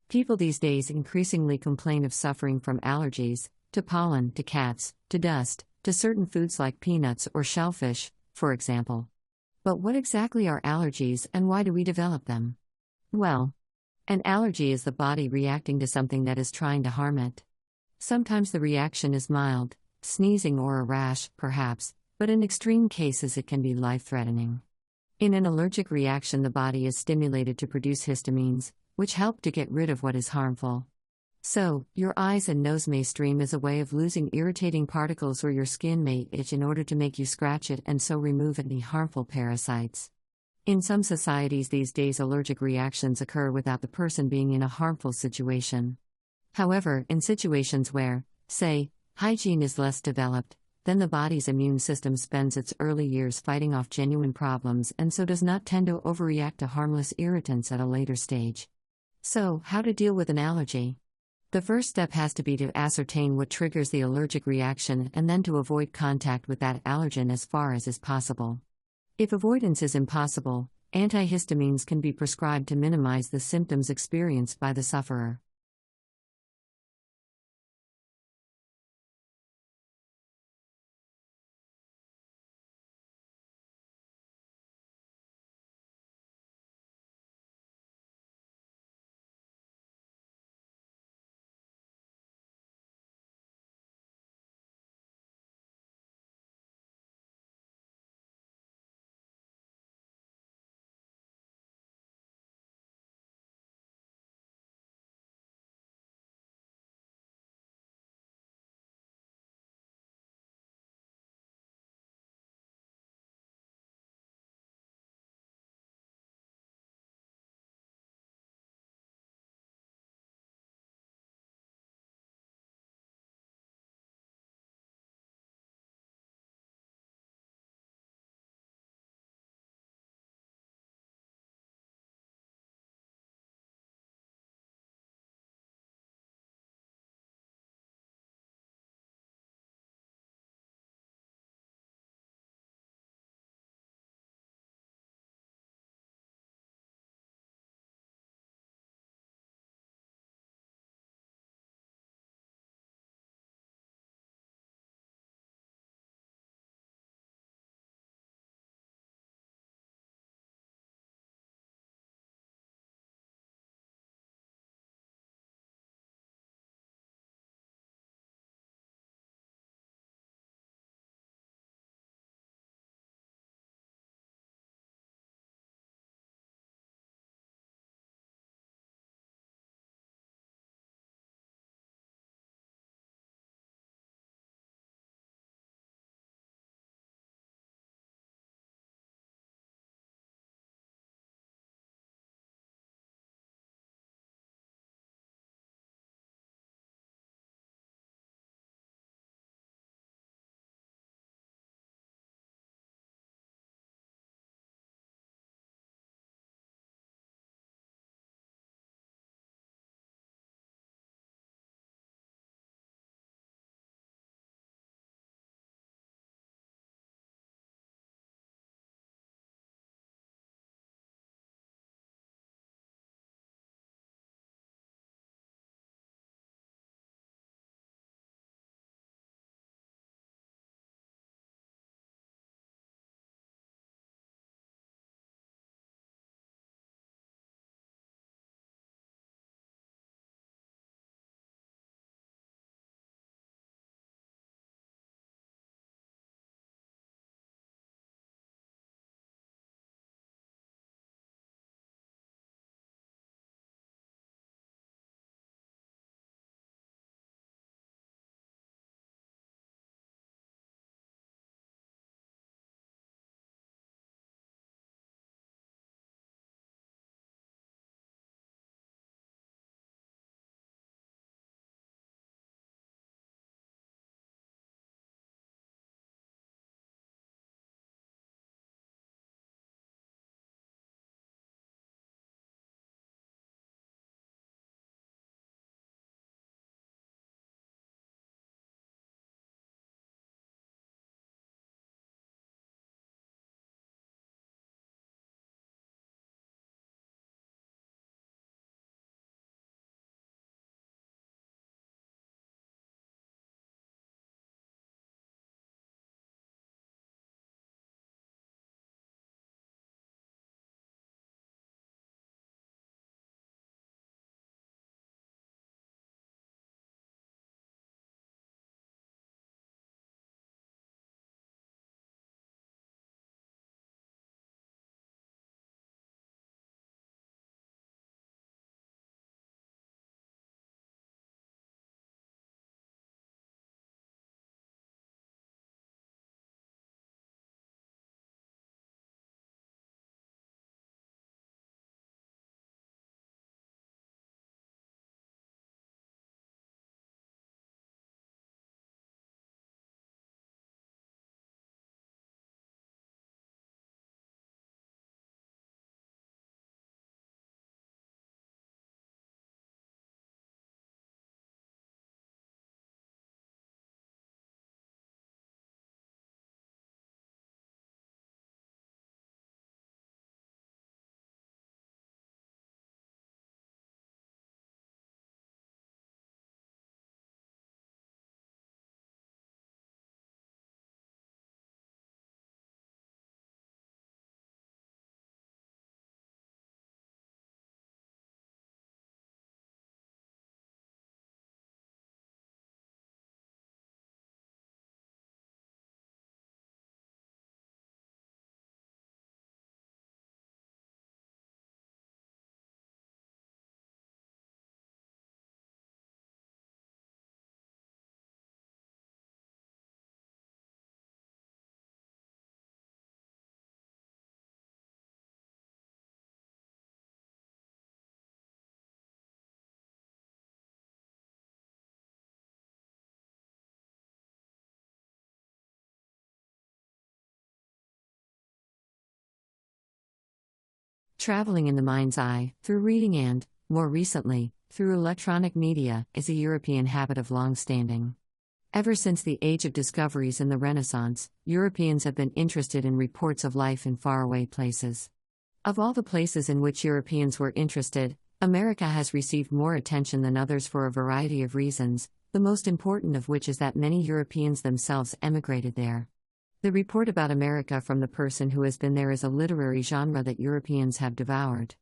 People these days increasingly complain of suffering from allergies, to pollen, to cats, to dust, to certain foods like peanuts or shellfish, for example. But what exactly are allergies and why do we develop them? Well, an allergy is the body reacting to something that is trying to harm it. Sometimes the reaction is mild, sneezing or a rash, perhaps, but in extreme cases it can be life-threatening. In an allergic reaction, the body is stimulated to produce histamines, which help to get rid of what is harmful. So, your eyes and nose may stream as a way of losing irritating particles, or your skin may itch in order to make you scratch it and so remove any harmful parasites. In some societies these days, allergic reactions occur without the person being in a harmful situation. However, in situations where, say, hygiene is less developed, then the body's immune system spends its early years fighting off genuine problems and so does not tend to overreact to harmless irritants at a later stage. So, how to deal with an allergy? The first step has to be to ascertain what triggers the allergic reaction and then to avoid contact with that allergen as far as is possible. If avoidance is impossible, antihistamines can be prescribed to minimize the symptoms experienced by the sufferer. Traveling in the mind's eye, through reading and, more recently, through electronic media, is a European habit of long standing. Ever since the age of discoveries in the Renaissance, Europeans have been interested in reports of life in faraway places. Of all the places in which Europeans were interested, America has received more attention than others for a variety of reasons, the most important of which is that many Europeans themselves emigrated there. The report about America from the person who has been there is a literary genre that Europeans have devoured.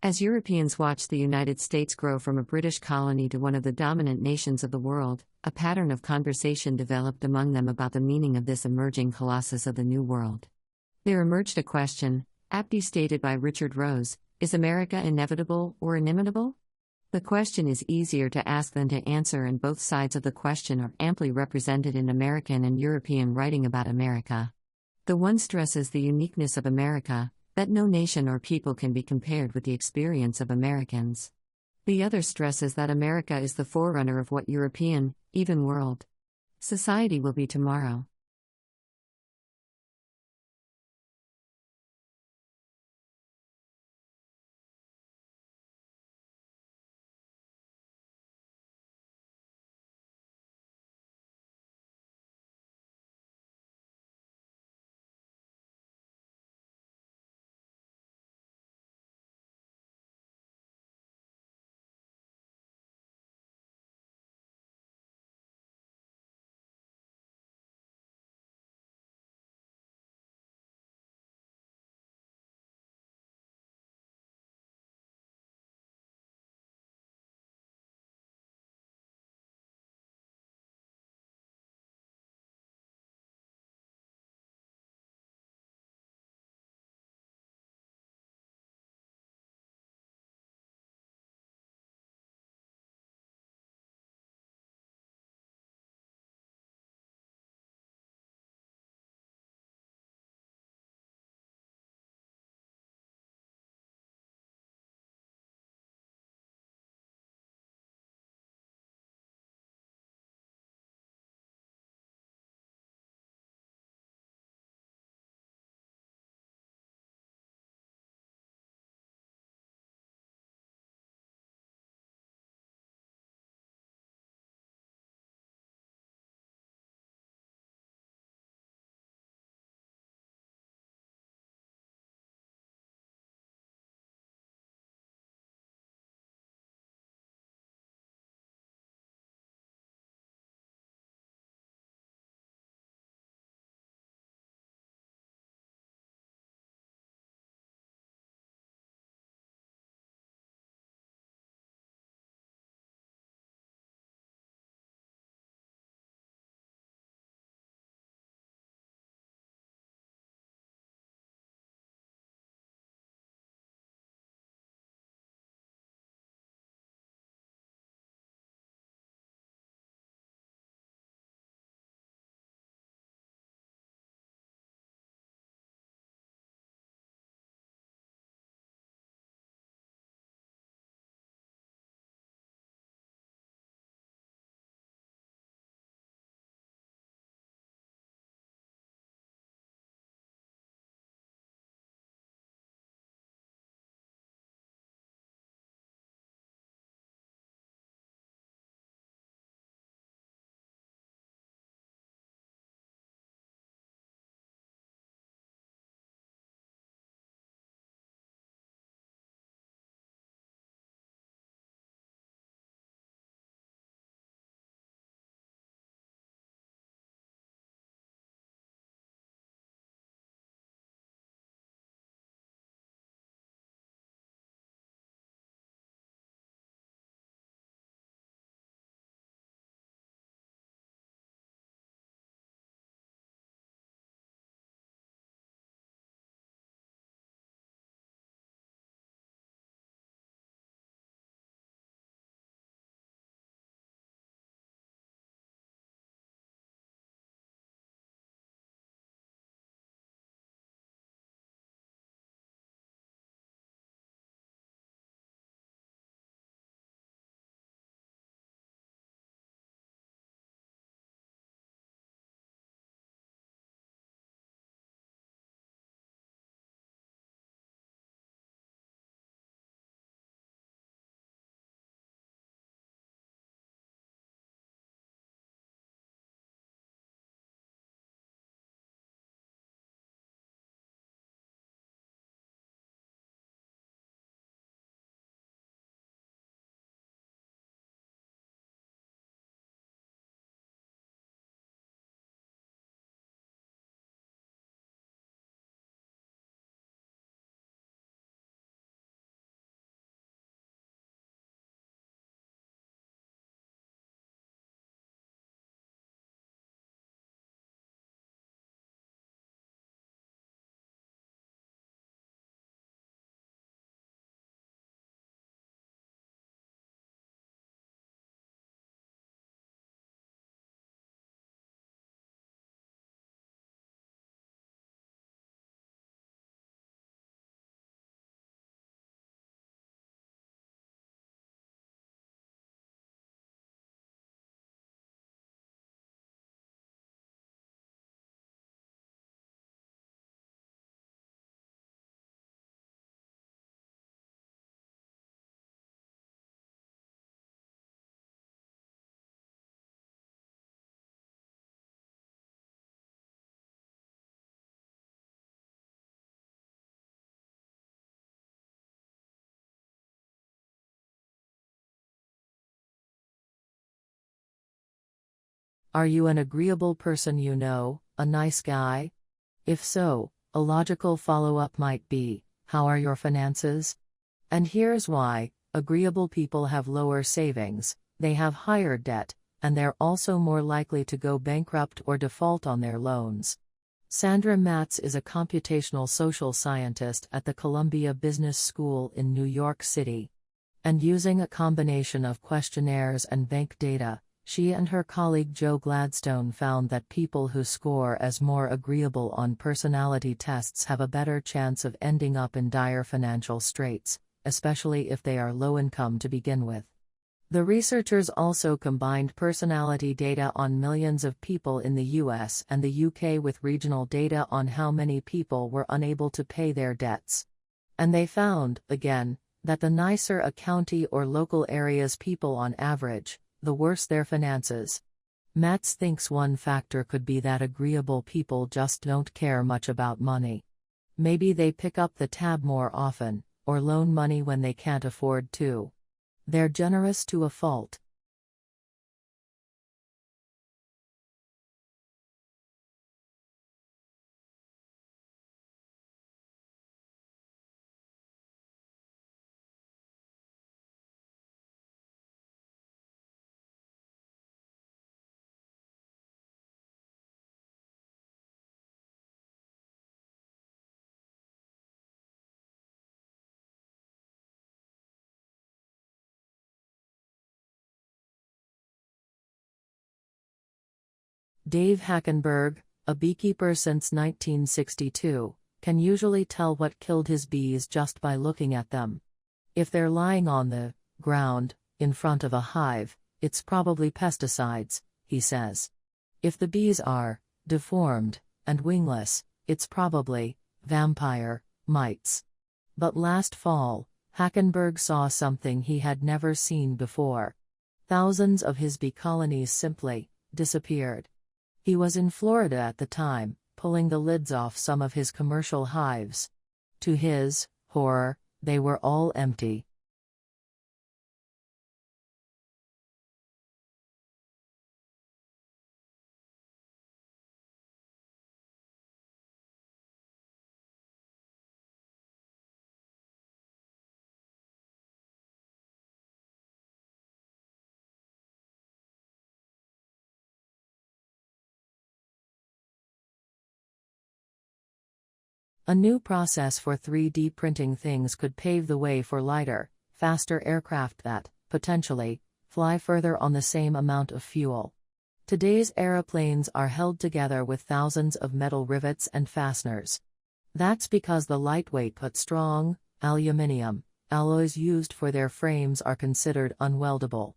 As Europeans watched the United States grow from a British colony to one of the dominant nations of the world, a pattern of conversation developed among them about the meaning of this emerging colossus of the New World. There emerged a question, aptly stated by Richard Rose: is America inevitable or inimitable? The question is easier to ask than to answer, and both sides of the question are amply represented in American and European writing about America. The one stresses the uniqueness of America, that no nation or people can be compared with the experience of Americans. The other stresses that America is the forerunner of what European, even world, society will be tomorrow. Are you an agreeable person, a nice guy? If so, a logical follow-up might be, how are your finances? And here's why: agreeable people have lower savings, they have higher debt, and they're also more likely to go bankrupt or default on their loans. Sandra Matz is a computational social scientist at the Columbia Business School in New York City. And using a combination of questionnaires and bank data, she and her colleague Joe Gladstone found that people who score as more agreeable on personality tests have a better chance of ending up in dire financial straits, especially if they are low income to begin with. The researchers also combined personality data on millions of people in the US and the UK with regional data on how many people were unable to pay their debts. And they found, again, that the nicer a county or local area's people on average, the worse their finances. Matz thinks one factor could be that agreeable people just don't care much about money. Maybe they pick up the tab more often, or loan money when they can't afford to. They're generous to a fault. Dave Hackenberg, a beekeeper since 1962, can usually tell what killed his bees just by looking at them. If they're lying on the ground, in front of a hive, it's probably pesticides, he says. If the bees are deformed and wingless, it's probably vampire mites. But last fall, Hackenberg saw something he had never seen before. Thousands of his bee colonies simply disappeared. He was in Florida at the time, pulling the lids off some of his commercial hives. To his horror, they were all empty. A new process for 3D printing things could pave the way for lighter, faster aircraft that, potentially, fly further on the same amount of fuel. Today's aeroplanes are held together with thousands of metal rivets and fasteners. That's because the lightweight but strong, aluminum, alloys used for their frames are considered unweldable.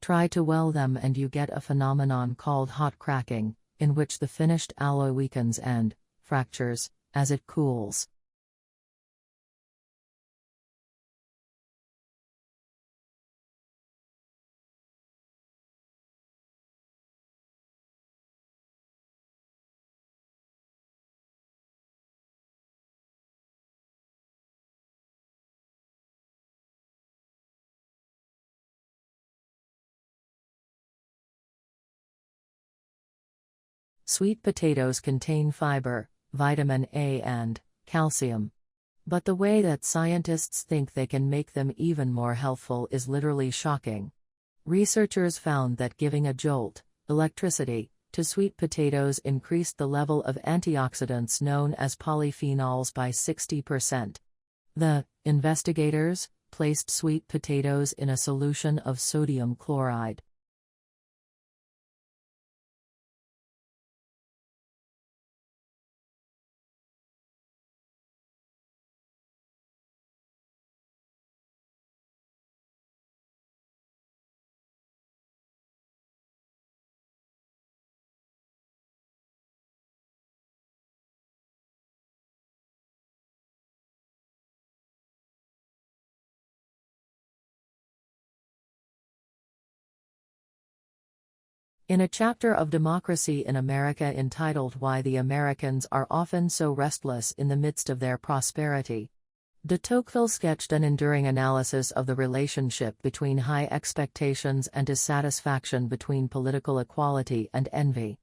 Try to weld them and you get a phenomenon called hot cracking, in which the finished alloy weakens and fractures as it cools. Sweet potatoes contain fiber, vitamin A and calcium. But the way that scientists think they can make them even more healthful is literally shocking. Researchers found that giving a jolt, electricity, to sweet potatoes increased the level of antioxidants known as polyphenols by 60%. The investigators placed sweet potatoes in a solution of sodium chloride. In a chapter of Democracy in America entitled Why the Americans Are Often So Restless in the Midst of Their Prosperity, De Tocqueville sketched an enduring analysis of the relationship between high expectations and dissatisfaction, between political equality and envy.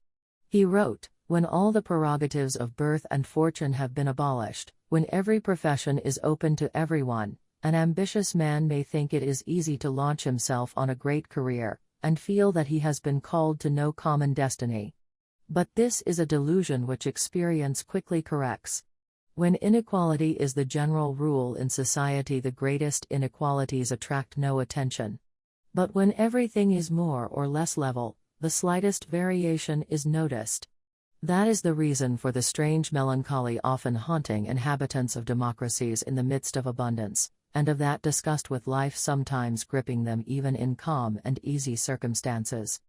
He wrote, "When all the prerogatives of birth and fortune have been abolished, when every profession is open to everyone, an ambitious man may think it is easy to launch himself on a great career, and feel that he has been called to no common destiny. But this is a delusion which experience quickly corrects. When inequality is the general rule in society, the greatest inequalities attract no attention. But when everything is more or less level, the slightest variation is noticed. That is the reason for the strange melancholy often haunting inhabitants of democracies in the midst of abundance, and of that disgust with life sometimes gripping them even in calm and easy circumstances."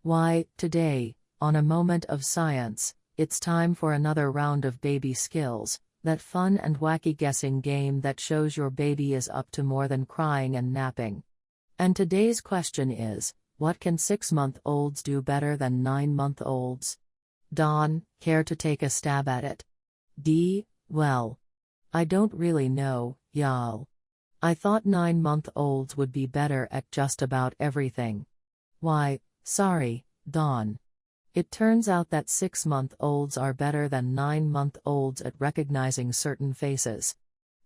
Why, today, on A Moment of Science, it's time for another round of baby skills, that fun and wacky guessing game that shows your baby is up to more than crying and napping. And today's question is, what can 6-month-olds do better than 9-month-olds? Dawn, care to take a stab at it? D. Well, I don't really know, y'all. I thought 9-month-olds would be better at just about everything. Why, sorry, Dawn. It turns out that 6-month-olds are better than 9-month-olds at recognizing certain faces.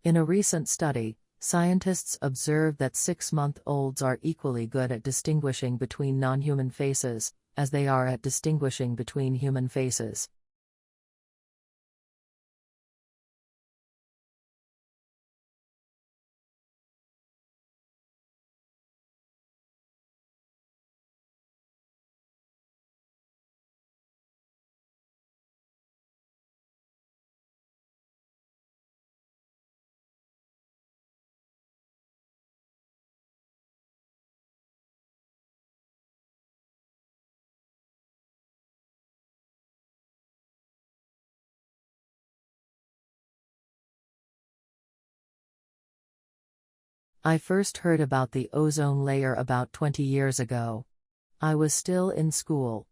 In a recent study, scientists observed that 6-month-olds are equally good at distinguishing between non-human faces, as they are at distinguishing between human faces. I first heard about the ozone layer about 20 years ago. I was still in school.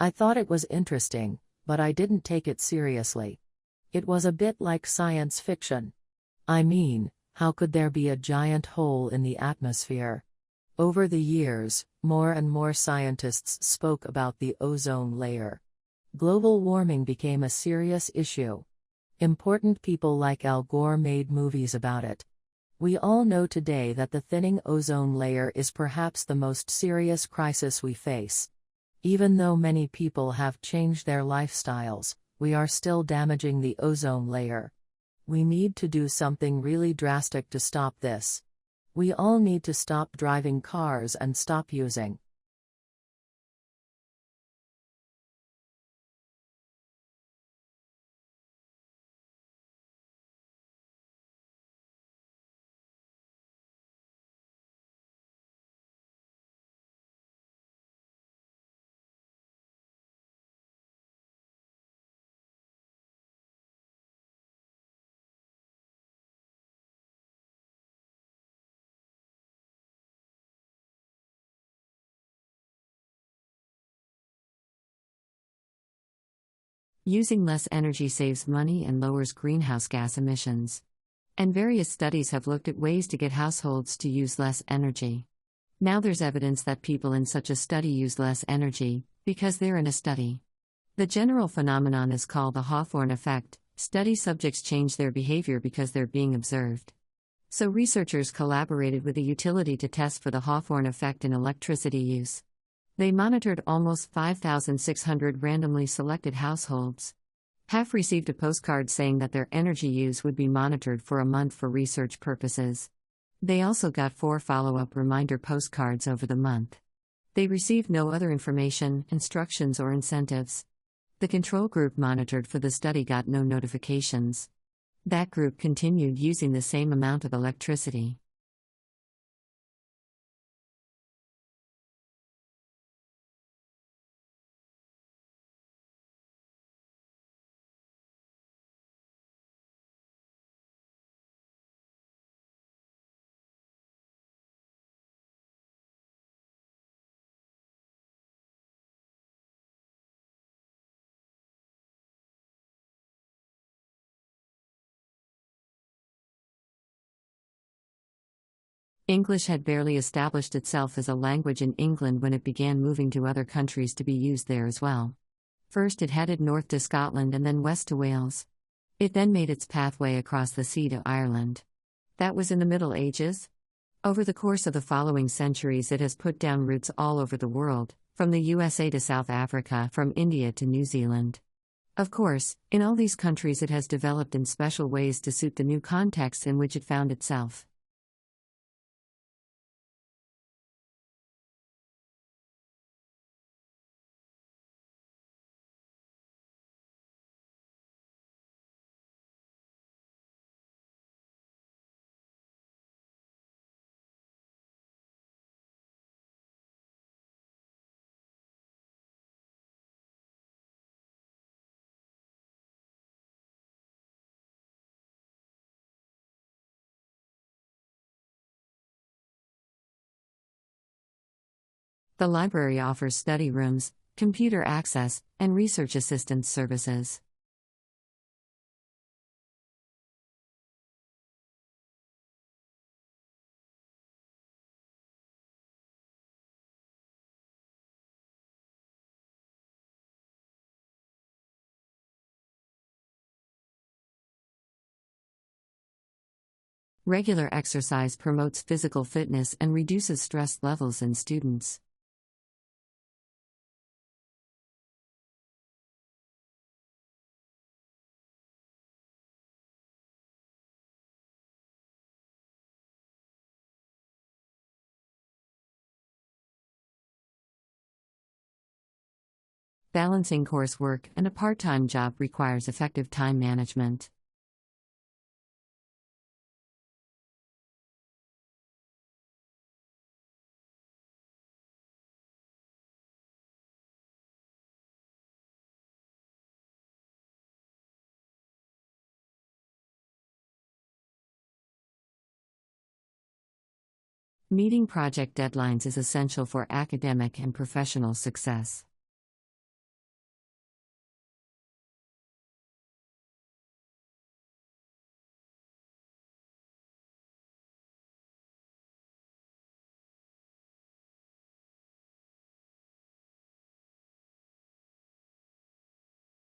I thought it was interesting, but I didn't take it seriously. It was a bit like science fiction. I mean, how could there be a giant hole in the atmosphere? Over the years, more and more scientists spoke about the ozone layer. Global warming became a serious issue. Important people like Al Gore made movies about it. We all know today that the thinning ozone layer is perhaps the most serious crisis we face. Even though many people have changed their lifestyles, we are still damaging the ozone layer. We need to do something really drastic to stop this. We all need to stop driving cars and stop using Using less energy saves money and lowers greenhouse gas emissions. And various studies have looked at ways to get households to use less energy. Now there's evidence that people in such a study use less energy, because they're in a study. The general phenomenon is called the Hawthorne effect. Study subjects change their behavior because they're being observed. So researchers collaborated with a utility to test for the Hawthorne effect in electricity use. They monitored almost 5,600 randomly selected households. Half received a postcard saying that their energy use would be monitored for a month for research purposes. They also got 4 follow-up reminder postcards over the month. They received no other information, instructions, or incentives. The control group monitored for the study got no notifications. That group continued using the same amount of electricity. English had barely established itself as a language in England when it began moving to other countries to be used there as well. First it headed north to Scotland and then west to Wales. It then made its pathway across the sea to Ireland. That was in the Middle Ages. Over the course of the following centuries it has put down roots all over the world, from the USA to South Africa, from India to New Zealand. Of course, in all these countries it has developed in special ways to suit the new contexts in which it found itself. The library offers study rooms, computer access, and research assistance services. Regular exercise promotes physical fitness and reduces stress levels in students. Balancing coursework and a part-time job requires effective time management. Meeting project deadlines is essential for academic and professional success.